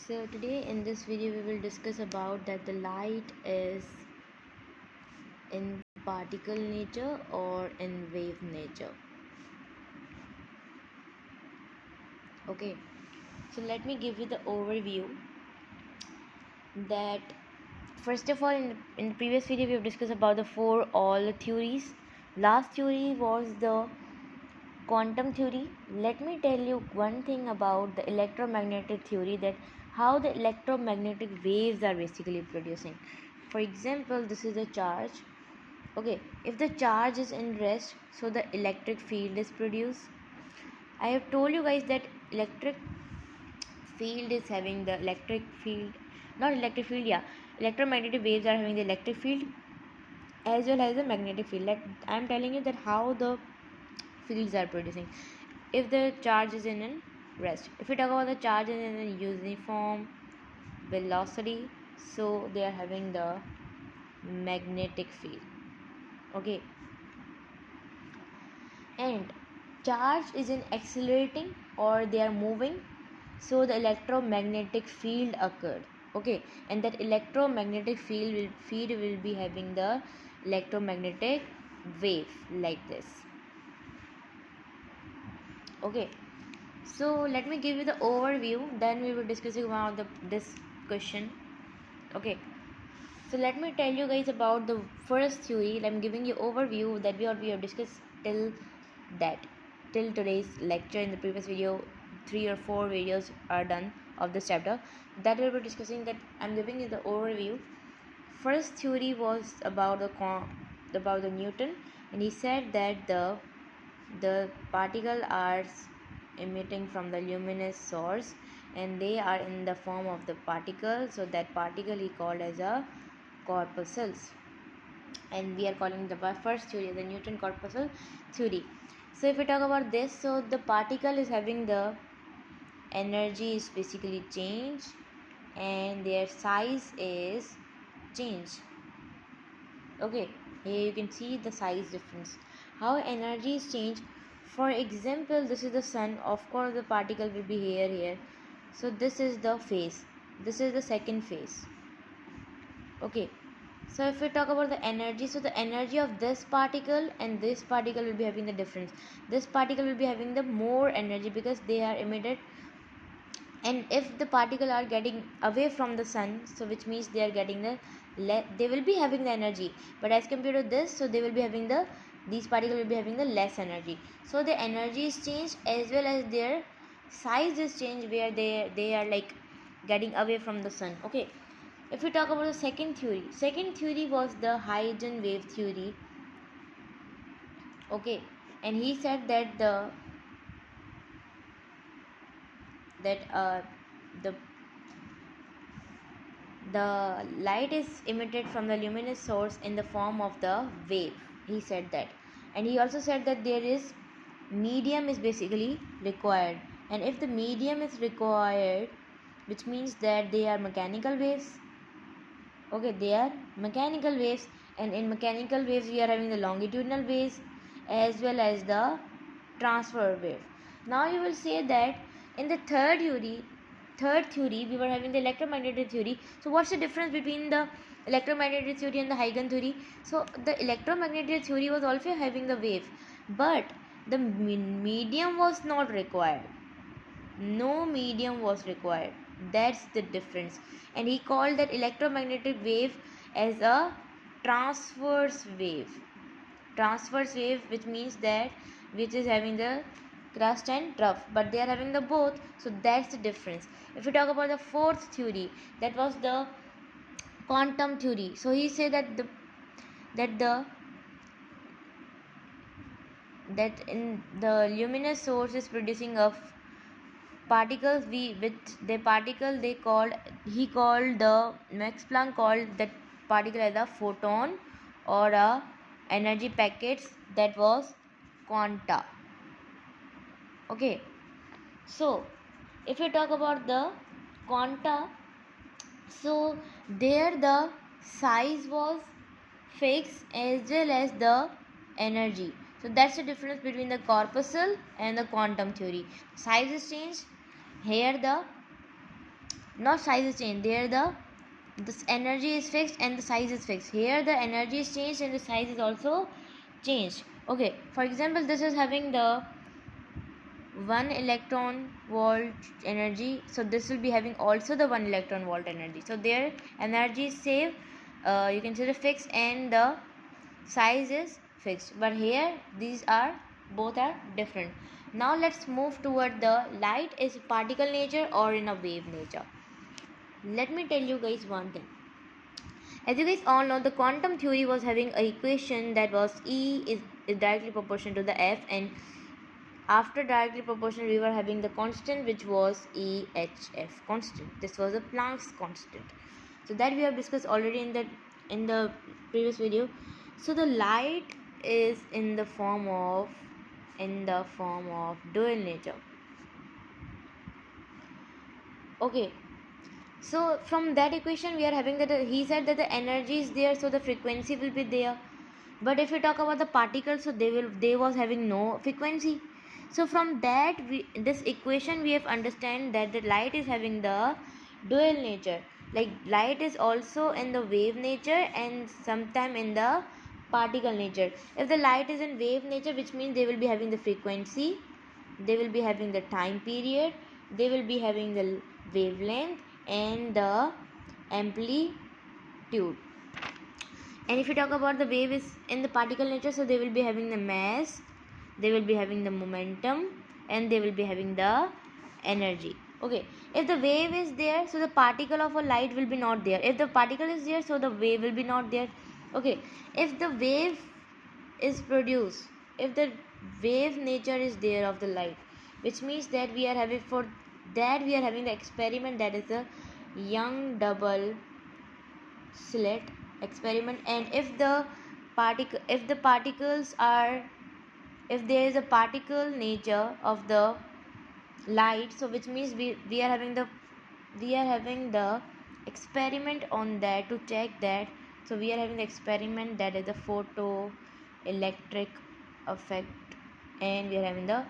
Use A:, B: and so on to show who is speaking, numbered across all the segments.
A: So today in this video we will discuss about that the light is in particle nature or in wave nature. Okay, so let me give you the overview that first of all in the previous video we have discussed about the all theories. Last theory was the quantum theory. Let me tell you one thing about the electromagnetic theory, that how the electromagnetic waves are basically producing. For example, this is a charge. Okay, if the charge is in rest, so the electric field is produced. I have told you guys that electric field is having the electric field, not electric field, yeah, electromagnetic waves are having the electric field as well as the magnetic field. Like I am telling you that how the fields are producing if the charge is in rest. If we talk about the charge is in a uniform velocity, so they are having the magnetic field. Okay, and charge is in accelerating or they are moving, so the electromagnetic field occurred. Okay, and that electromagnetic field will be having the electromagnetic wave like this. Okay, so let me give you the overview, then we will discussing about this question. Okay, so let me tell you guys about the first theory. I'm giving you overview that we have discussed till today's lecture. In the previous video 3 or 4 videos are done of this chapter that we'll be discussing. That I'm giving you the overview. First theory was about the Newton, and he said that the particle are emitting from the luminous source and they are in the form of the particle, so that particle he called as a corpuscles, and we are calling the first theory the Newton corpuscle theory. So if we talk about this, so the particle is having the energy is basically changed and their size is changed. Okay, here you can see the size difference, how energy is changed. For example, this is the sun, of course the particle will be here. So this is the phase, this is the second phase. Okay, so if we talk about the energy, so the energy of this particle and this particle will be having the difference. This particle will be having the more energy because they are emitted, and if the particle are getting away from the sun, so which means they are getting they will be having the energy, but as compared to this, so they will be having these particles will be having the less energy. So the energy is changed as well as their size is changed, where they are like getting away from the sun. Okay, if we talk about the second theory was the hydrogen wave theory. Okay, and he said that the the light is emitted from the luminous source in the form of the wave, he said that. And he also said that there is medium is basically required, and if the medium is required, which means that they are mechanical waves. Okay, they are mechanical waves, and in mechanical waves we are having the longitudinal waves as well as the transfer wave. Now you will say that in the third theory we were having the electromagnetic theory. So what's the difference between the electromagnetic theory and the Huygens theory? So the electromagnetic theory was also having the wave, but the medium was not required. No medium was required. That's the difference. And he called that electromagnetic wave as a transverse wave. Transverse wave, which means that which is having the crust and trough, but they are having the both, so that's the difference. If we talk about the fourth theory, that was the quantum theory. So he said that in the luminous source is producing of particles, he called the Max Planck called that particle as a photon or a energy packets, that was quanta. Okay, so if we talk about the quanta, so there the size was fixed as well as the energy. So that's the difference between the corpuscle and the quantum theory. Size is changed. Here the not size is changed. There this energy is fixed and the size is fixed. Here the energy is changed and the size is also changed. Okay, for example, this is having the 1 electron volt energy, so this will be having also the 1 electron volt energy. So their energy is same, you can say the fixed, and the size is fixed. But here these are both are different. Now let's move toward the light is particle nature or in a wave nature. Let me tell you guys one thing. As you guys all know, the quantum theory was having a equation that was E is directly proportional to the F, and after directly proportional we were having the constant which was EHF constant. This was a Planck's constant. So that we have discussed already in the previous video. So the light is in the form of dual nature. Okay, so from that equation we are having that he said that the energy is there, so the frequency will be there. But if we talk about the particles, so they was having no frequency. So from that this equation we have understand that the light is having the dual nature. Like light is also in the wave nature and sometime in the particle nature. If the light is in wave nature, which means they will be having the frequency, they will be having the time period, they will be having the wavelength and the amplitude. And if you talk about the wave is in the particle nature, so they will be having the mass, they will be having the momentum, and they will be having the energy. Okay, if the wave is there, so the particle of a light will be not there. If the particle is there, so the wave will be not there. Okay, if the wave is produced, if the wave nature is there of the light, which means that we are having the experiment that is the Young double slit experiment. And if the particles are, if there is a particle nature of the light, so which means we are having the experiment on that to check that. So we are having the experiment that is the photoelectric effect, and we are having the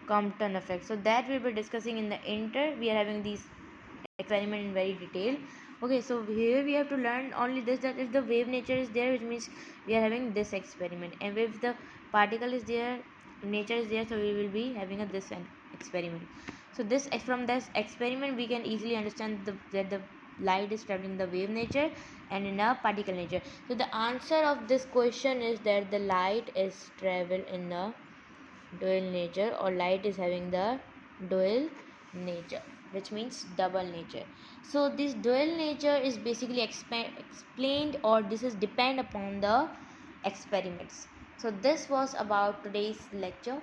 A: Compton effect. So that we'll be discussing in the inter. We are having these experiment in very detail. Okay, so here we have to learn only this, that if the wave nature is there, which means we are having this experiment, and if the particle is there, nature is there, so we will be having a this experiment. So this, from this experiment we can easily understand that the light is traveling the wave nature and in a particle nature. So the answer of this question is that the light is travel in a dual nature, or light is having the dual nature, which means double nature. So this dual nature is basically explained, or this is depend upon the experiments. So this was about today's lecture.